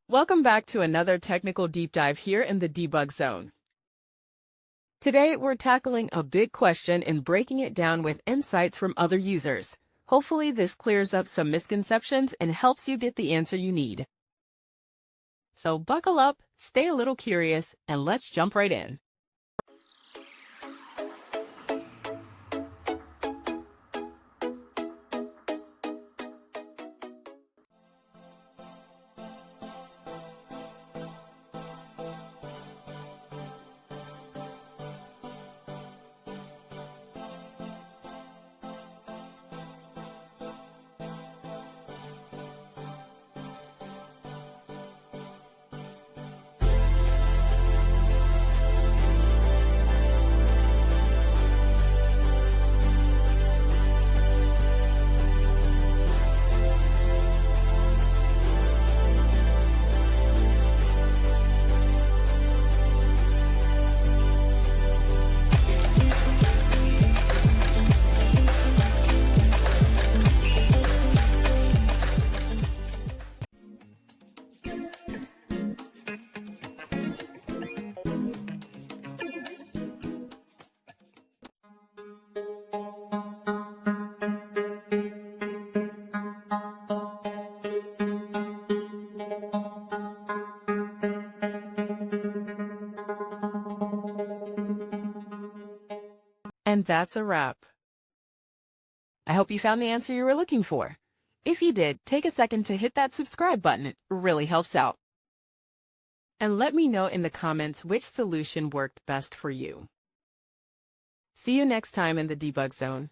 Welcome back to another technical deep dive here in the debug zone. Today, we're tackling a big question and breaking it down with insights from other users. Hopefully, this clears up some misconceptions and helps you get the answer you need. So buckle up, stay a little curious, and let's jump right in. And that's a wrap. I hope you found the answer you were looking for. If you did, take a second to hit that subscribe button. It really helps out. And let me know in the comments which solution worked best for you. See you next time in the debug zone.